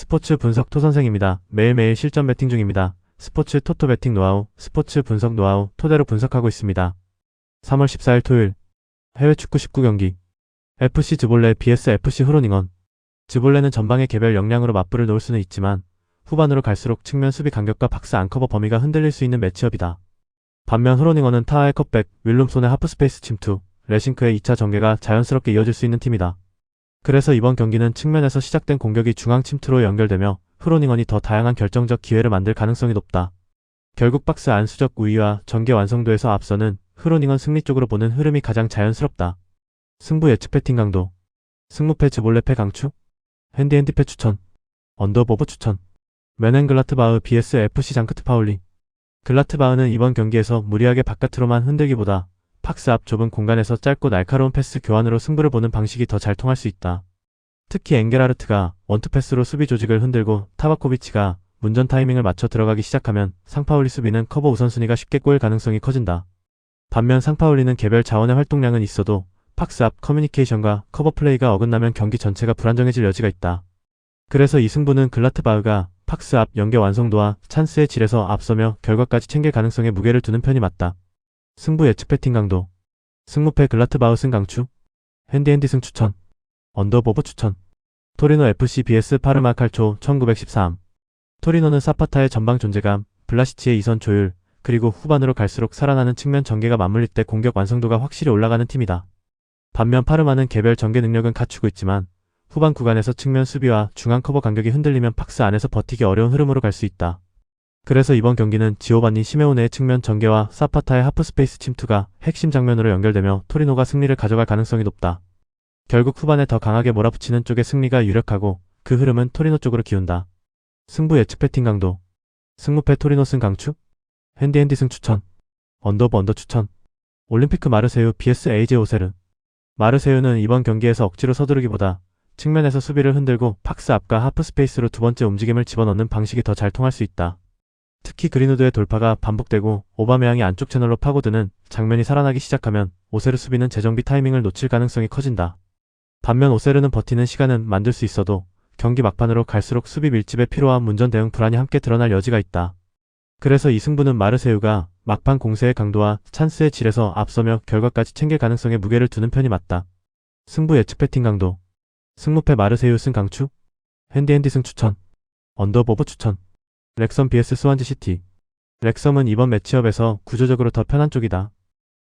스포츠 분석 토선생입니다. 매일매일 실전 배팅 중입니다. 스포츠 토토 배팅 노하우, 스포츠 분석 노하우 토대로 분석하고 있습니다. 3월 14일 토요일 해외 축구 19경기 FC 즈볼레 vs FC 후로닝언. 즈볼레는 전방의 개별 역량으로 맞불을 놓을 수는 있지만 후반으로 갈수록 측면 수비 간격과 박스 안커버 범위가 흔들릴 수 있는 매치업이다. 반면 후로닝언은 타하의 컵백, 윌룸손의 하프스페이스 침투, 레싱크의 2차 전개가 자연스럽게 이어질 수 있는 팀이다. 그래서 이번 경기는 측면에서 시작된 공격이 중앙 침투로 연결되며 후로닝언이 더 다양한 결정적 기회를 만들 가능성이 높다. 결국 박스 안 수적 우위와 전개 완성도에서 앞서는 후로닝언 승리 쪽으로 보는 흐름이 가장 자연스럽다. 승부 예측 배팅 강도. 승무패 즈볼레패 강추. 핸디핸디패 추천. 언더보브 추천. 메넨글라트바흐 vs FC 장크트 파울리. 글라트바흐는 이번 경기에서 무리하게 바깥으로만 흔들기보다 박스 앞 좁은 공간에서 짧고 날카로운 패스 교환으로 승부를 보는 방식이 더 잘 통할 수 있다. 특히 엥게라르트가 원투 패스로 수비 조직을 흔들고 타바코비치가 문전 타이밍을 맞춰 들어가기 시작하면 상파울리 수비는 커버 우선순위가 쉽게 꼬일 가능성이 커진다. 반면 상파울리는 개별 자원의 활동량은 있어도 박스 앞 커뮤니케이션과 커버 플레이가 어긋나면 경기 전체가 불안정해질 여지가 있다. 그래서 이 승부는 글라트바흐가 박스 앞 연계 완성도와 찬스의 질에서 앞서며 결과까지 챙길 가능성에 무게를 두는 편이 맞다. 승부 예측 배팅 강도. 승무패 글라트바흐 승 강추. 핸디핸디 승 추천. 언더보브 추천. 토리노 FC vs 파르마 칼초 1913. 토리노는 사파타의 전방 존재감, 블라시치의 이선 조율, 그리고 후반으로 갈수록 살아나는 측면 전개가 맞물릴 때 공격 완성도가 확실히 올라가는 팀이다. 반면 파르마는 개별 전개 능력은 갖추고 있지만 후반 구간에서 측면 수비와 중앙 커버 간격이 흔들리면 박스 안에서 버티기 어려운 흐름으로 갈 수 있다. 그래서 이번 경기는 지오반니 시메오네의 측면 전개와 사파타의 하프스페이스 침투가 핵심 장면으로 연결되며 토리노가 승리를 가져갈 가능성이 높다. 결국 후반에 더 강하게 몰아붙이는 쪽의 승리가 유력하고 그 흐름은 토리노 쪽으로 기운다. 승부 예측 배팅 강도. 승무패 토리노 승 강추. 핸디핸디 승 추천. 언더브 언더 추천. 올림피크 마르세유 vs AJ 오세르. 마르세유는 이번 경기에서 억지로 서두르기보다 측면에서 수비를 흔들고 박스 앞과 하프스페이스로 두 번째 움직임을 집어넣는 방식이 더 잘 통할 수 있다. 특히 그린우드의 돌파가 반복되고 오바메양이 안쪽 채널로 파고드는 장면이 살아나기 시작하면 오세르 수비는 재정비 타이밍을 놓칠 가능성이 커진다. 반면 오세르는 버티는 시간은 만들 수 있어도 경기 막판으로 갈수록 수비 밀집의 피로와 문전 대응 불안이 함께 드러날 여지가 있다. 그래서 이 승부는 마르세유가 막판 공세의 강도와 찬스의 질에서 앞서며 결과까지 챙길 가능성에 무게를 두는 편이 맞다. 승부 예측 배팅 강도. 승무패 마르세유 승 강추. 핸디핸디 승 추천. 언더보브 추천. 렉섬 vs 스완지 시티. 렉섬은 이번 매치업에서 구조적으로 더 편한 쪽이다.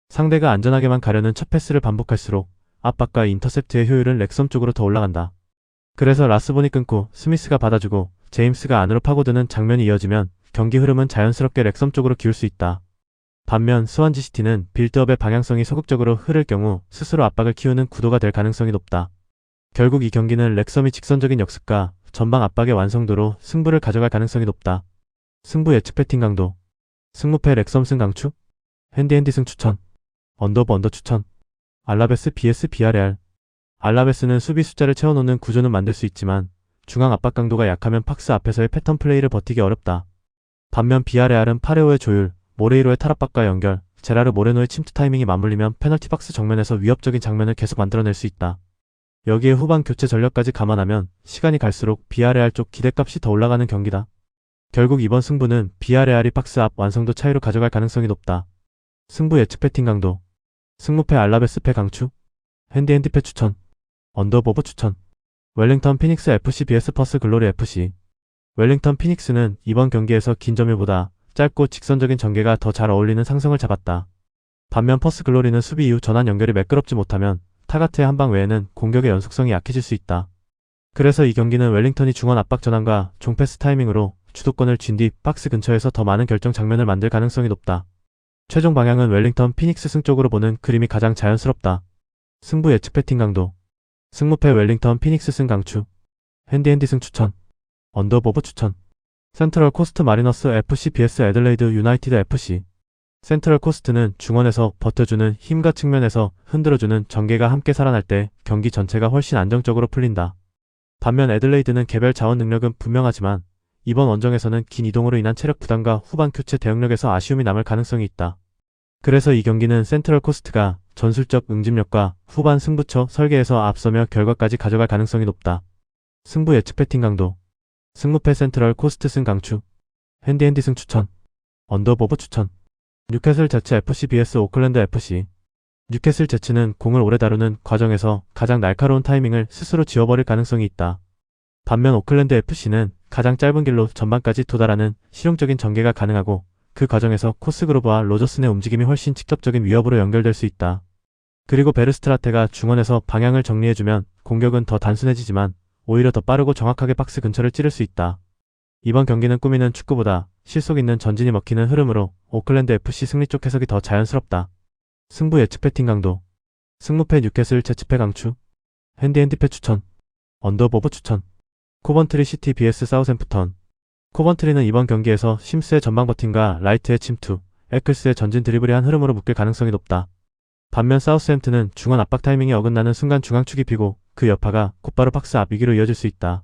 상대가 안전하게만 가려는 첫 패스를 반복할수록 압박과 인터셉트의 효율은 렉섬 쪽으로 더 올라간다. 그래서 라스본이 끊고 스미스가 받아주고 제임스가 안으로 파고드는 장면이 이어지면 경기 흐름은 자연스럽게 렉섬 쪽으로 기울 수 있다. 반면 스완지 시티는 빌드업의 방향성이 소극적으로 흐를 경우 스스로 압박을 키우는 구도가 될 가능성이 높다. 결국 이 경기는 렉섬이 직선적인 역습과 전방 압박의 완성도로 승부를 가져갈 가능성이 높다. 승부 예측 배팅 강도. 승무패 렉섬 승 강추. 핸디핸디 승 추천. 언더브 언더 추천. 알라베스 vs 비아레알. 알라베스는 수비 숫자를 채워놓는 구조는 만들 수 있지만 중앙 압박 강도가 약하면 박스 앞에서의 패턴 플레이를 버티기 어렵다. 반면 비아레알은 파레오의 조율, 모레이로의 탈압박과 연결, 제라르 모레노의 침투 타이밍이 맞물리면 페널티 박스 정면에서 위협적인 장면을 계속 만들어낼 수 있다. 여기에 후반 교체 전력까지 감안하면 시간이 갈수록 비아레알 쪽 기대값이 더 올라가는 경기다. 결국 이번 승부는 비아레알이 박스 앞 완성도 차이로 가져갈 가능성이 높다. 승부 예측 배팅 강도. 승무패 알라베스 패 강추. 핸디핸디 패 추천. 언더보브 추천. 웰링턴 피닉스 FC vs 퍼스 글로리 FC. 웰링턴 피닉스는 이번 경기에서 긴 점유보다 짧고 직선적인 전개가 더 잘 어울리는 상성을 잡았다. 반면 퍼스 글로리는 수비 이후 전환 연결이 매끄럽지 못하면 타가트의 한방 외에는 공격의 연속성이 약해질 수 있다. 그래서 이 경기는 웰링턴이 중원 압박 전환과 종패스 타이밍으로 주도권을 쥔 뒤 박스 근처에서 더 많은 결정 장면을 만들 가능성이 높다. 최종 방향은 웰링턴 피닉스 승 쪽으로 보는 그림이 가장 자연스럽다. 승부 예측 배팅 강도. 승무패 웰링턴 피닉스 승 강추. 핸디핸디 승 추천. 언더보브 추천. 센트럴 코스트 마리너스 FC vs 애들레이드 유나이티드 FC. 센트럴 코스트는 중원에서 버텨주는 힘과 측면에서 흔들어주는 전개가 함께 살아날 때 경기 전체가 훨씬 안정적으로 풀린다. 반면 애들레이드는 개별 자원 능력은 분명하지만 이번 원정에서는 긴 이동으로 인한 체력 부담과 후반 교체 대응력에서 아쉬움이 남을 가능성이 있다. 그래서 이 경기는 센트럴 코스트가 전술적 응집력과 후반 승부처 설계에서 앞서며 결과까지 가져갈 가능성이 높다. 승부 예측 배팅 강도. 승무패 센트럴 코스트 승 강추. 핸디핸디 승 추천. 언더보버 추천. 뉴캐슬 제츠 FC vs 오클랜드 FC. 뉴캐슬 제츠는 공을 오래 다루는 과정에서 가장 날카로운 타이밍을 스스로 지워버릴 가능성이 있다. 반면 오클랜드 FC는 가장 짧은 길로 전반까지 도달하는 실용적인 전개가 가능하고 그 과정에서 코스그로브와 로저슨의 움직임이 훨씬 직접적인 위협으로 연결될 수 있다. 그리고 베르스트라테가 중원에서 방향을 정리해주면 공격은 더 단순해지지만 오히려 더 빠르고 정확하게 박스 근처를 찌를 수 있다. 이번 경기는 꾸미는 축구보다 실속 있는 전진이 먹히는 흐름으로 오클랜드 FC 승리 쪽 해석이 더 자연스럽다. 승부 예측 배팅 강도. 승무패 뉴캐슬 제츠패 강추. 핸디핸디패 추천. 언더보버 추천. 코번트리 시티 vs 사우샘프턴. 코번트리는 이번 경기에서 심스의 전방 버팅과 라이트의 침투, 에클스의 전진 드리블이 한 흐름으로 묶일 가능성이 높다. 반면 사우스햄튼은 중원 압박 타이밍이 어긋나는 순간 중앙축이 비고 그 여파가 곧바로 박스 앞 위기로 이어질 수 있다.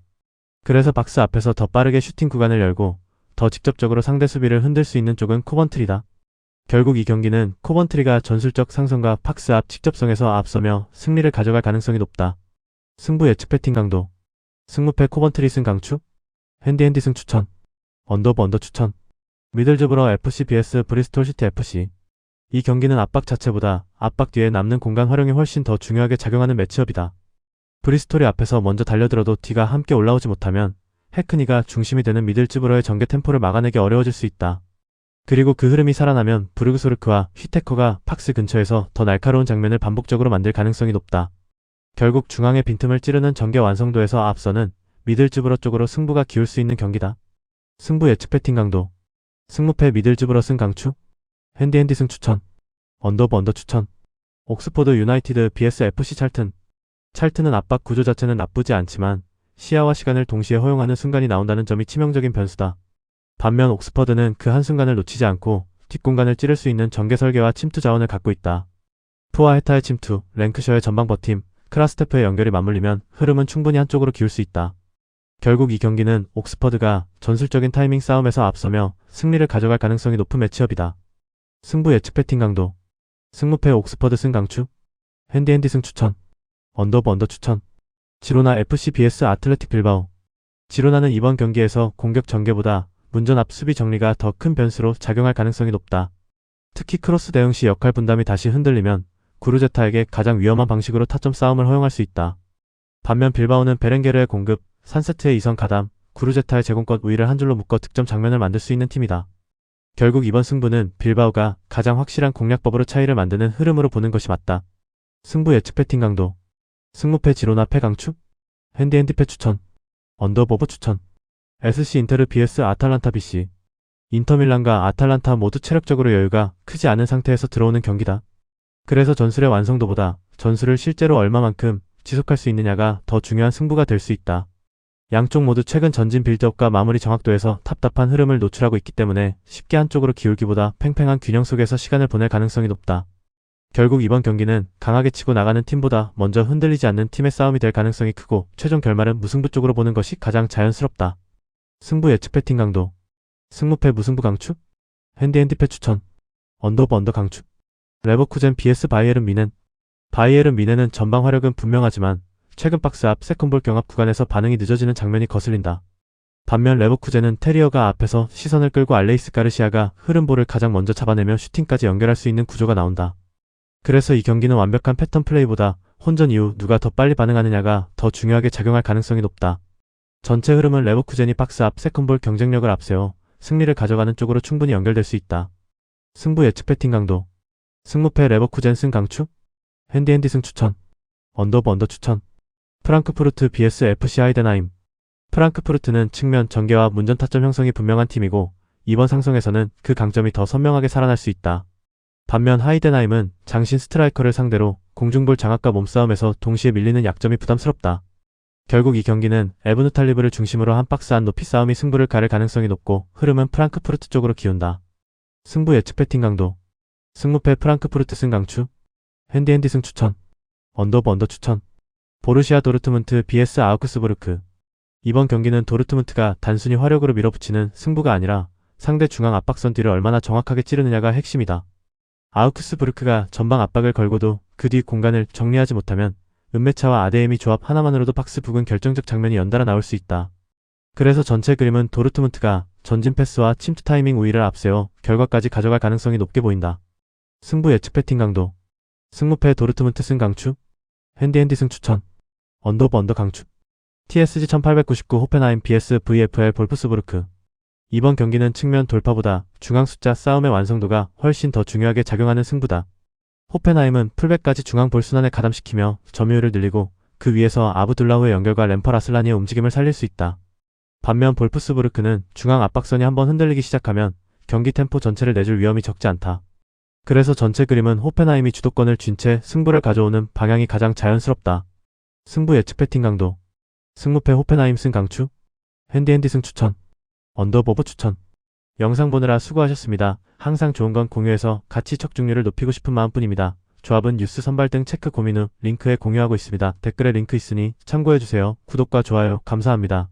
그래서 박스 앞에서 더 빠르게 슈팅 구간을 열고 더 직접적으로 상대 수비를 흔들 수 있는 쪽은 코번트리다. 결국 이 경기는 코번트리가 전술적 상성과 박스 앞 직접성에서 앞서며 승리를 가져갈 가능성이 높다. 승부 예측 배팅 강도. 승무패 코번트리 승 강추. 핸디핸디 승 추천. 언더브 언더 추천. 미들즈브러 FC vs 브리스톨 시티 FC. 이 경기는 압박 자체보다 압박 뒤에 남는 공간 활용이 훨씬 더 중요하게 작용하는 매치업이다. 브리스톨이 앞에서 먼저 달려들어도 뒤가 함께 올라오지 못하면 해크니가 중심이 되는 미들즈브러의 전개 템포를 막아내기 어려워질 수 있다. 그리고 그 흐름이 살아나면 브르그소르크와 휘테커가 박스 근처에서 더 날카로운 장면을 반복적으로 만들 가능성이 높다. 결국 중앙의 빈틈을 찌르는 전개 완성도에서 앞서는 미들즈브러 쪽으로 승부가 기울 수 있는 경기다. 승부 예측 배팅 강도. 승무패 미들즈브러 승 강추. 핸디핸디 승 추천. 언더브 언더 추천. 옥스포드 유나이티드 vs FC 찰튼. 찰튼은 압박 구조 자체는 나쁘지 않지만 시야와 시간을 동시에 허용하는 순간이 나온다는 점이 치명적인 변수다. 반면 옥스퍼드는 그 한순간을 놓치지 않고 뒷공간을 찌를 수 있는 전개 설계와 침투 자원을 갖고 있다. 푸와 헤타의 침투, 랭크셔의 전방 버팀, 크라스테프의 연결이 맞물리면 흐름은 충분히 한쪽으로 기울 수 있다. 결국 이 경기는 옥스퍼드가 전술적인 타이밍 싸움에서 앞서며 승리를 가져갈 가능성이 높은 매치업이다. 승부 예측 배팅 강도. 승무패 옥스퍼드 승 강추. 핸디핸디 승 추천. 언더브 언더 추천. 지로나 FC vs 아틀레틱 빌바오. 지로나는 이번 경기에서 공격 전개보다 문전 앞 수비 정리가 더 큰 변수로 작용할 가능성이 높다. 특히 크로스 대응 시 역할 분담이 다시 흔들리면 구르제타에게 가장 위험한 방식으로 타점 싸움을 허용할 수 있다. 반면 빌바오는 베렌게르의 공급, 산세트의 이선 가담, 구르제타의 제공권 우위를 한 줄로 묶어 득점 장면을 만들 수 있는 팀이다. 결국 이번 승부는 빌바오가 가장 확실한 공략법으로 차이를 만드는 흐름으로 보는 것이 맞다. 승부 예측 배팅 강도. 승무패 지로나 패 강추. 핸디핸디 패 추천. 언더보버 추천. SC 인테르 vs 아탈란타 BC. 인터밀란과 아탈란타 모두 체력적으로 여유가 크지 않은 상태에서 들어오는 경기다. 그래서 전술의 완성도보다 전술을 실제로 얼마만큼 지속할 수 있느냐가 더 중요한 승부가 될 수 있다. 양쪽 모두 최근 전진 빌드업과 마무리 정확도에서 답답한 흐름을 노출하고 있기 때문에 쉽게 한쪽으로 기울기보다 팽팽한 균형 속에서 시간을 보낼 가능성이 높다. 결국 이번 경기는 강하게 치고 나가는 팀보다 먼저 흔들리지 않는 팀의 싸움이 될 가능성이 크고 최종 결말은 무승부 쪽으로 보는 것이 가장 자연스럽다. 승부 예측 배팅 강도. 승무패 무승부 강추. 핸디핸디 패 추천. 언더브 언더 강추. 레버쿠젠 vs 바이에른 미넨. 바이에른 미넨은 전방 화력은 분명하지만 최근 박스 앞 세컨볼 경합 구간에서 반응이 늦어지는 장면이 거슬린다. 반면 레버쿠젠은 테리어가 앞에서 시선을 끌고 알레이스 가르시아가 흐름볼을 가장 먼저 잡아내며 슈팅까지 연결할 수 있는 구조가 나온다. 그래서 이 경기는 완벽한 패턴 플레이보다 혼전 이후 누가 더 빨리 반응하느냐가 더 중요하게 작용할 가능성이 높다. 전체 흐름은 레버쿠젠이 박스 앞 세컨볼 경쟁력을 앞세워 승리를 가져가는 쪽으로 충분히 연결될 수 있다. 승부 예측 배팅 강도. 승무패 레버쿠젠 승 강추. 핸디핸디 승 추천. 언더브 언더 추천. 프랑크푸르트 vs FC 하이덴하임. 프랑크푸르트는 측면 전개와 문전 타점 형성이 분명한 팀이고 이번 상성에서는 그 강점이 더 선명하게 살아날 수 있다. 반면 하이덴하임은 장신 스트라이커를 상대로 공중볼 장악과 몸싸움에서 동시에 밀리는 약점이 부담스럽다. 결국 이 경기는 에브누 탈리브를 중심으로 한 박스 안 높이 싸움이 승부를 가를 가능성이 높고 흐름은 프랑크푸르트 쪽으로 기운다. 승부 예측 배팅 강도. 승무패 프랑크푸르트 승 강추. 핸디핸디 승 추천. 언더브 언더 추천. 보르시아 도르트문트 vs 아우크스부르크. 이번 경기는 도르트문트가 단순히 화력으로 밀어붙이는 승부가 아니라 상대 중앙 압박선 뒤를 얼마나 정확하게 찌르느냐가 핵심이다. 아우크스부르크가 전방 압박을 걸고도 그 뒤 공간을 정리하지 못하면 은메차와 아데에미 조합 하나만으로도 박스 부근 결정적 장면이 연달아 나올 수 있다. 그래서 전체 그림은 도르트문트가 전진 패스와 침투 타이밍 우위를 앞세워 결과까지 가져갈 가능성이 높게 보인다. 승부 예측 배팅 강도. 승무패 도르트문트 승 강추. 핸디 승 추천. 언더 오브 언더 강추. TSG 1899 호펜하임 vs VFL 볼프스부르크. 이번 경기는 측면 돌파보다 중앙 숫자 싸움의 완성도가 훨씬 더 중요하게 작용하는 승부다. 호펜하임은 풀백까지 중앙 볼 순환에 가담시키며 점유율을 늘리고 그 위에서 아부둘라후의 연결과 램퍼 라슬라니의 움직임을 살릴 수 있다. 반면 볼프스부르크는 중앙 압박선이 한번 흔들리기 시작하면 경기 템포 전체를 내줄 위험이 적지 않다. 그래서 전체 그림은 호펜하임이 주도권을 쥔 채 승부를 가져오는 방향이 가장 자연스럽다. 승부 예측 배팅 강도. 승무패 호펜하임 승 강추. 핸디 승 추천. 언더오브 추천. 영상 보느라 수고하셨습니다. 항상 좋은 건 공유해서 같이 척중률을 높이고 싶은 마음뿐입니다. 조합은 뉴스 선발 등 체크 고민 후 링크에 공유하고 있습니다. 댓글에 링크 있으니 참고해주세요. 구독과 좋아요 감사합니다.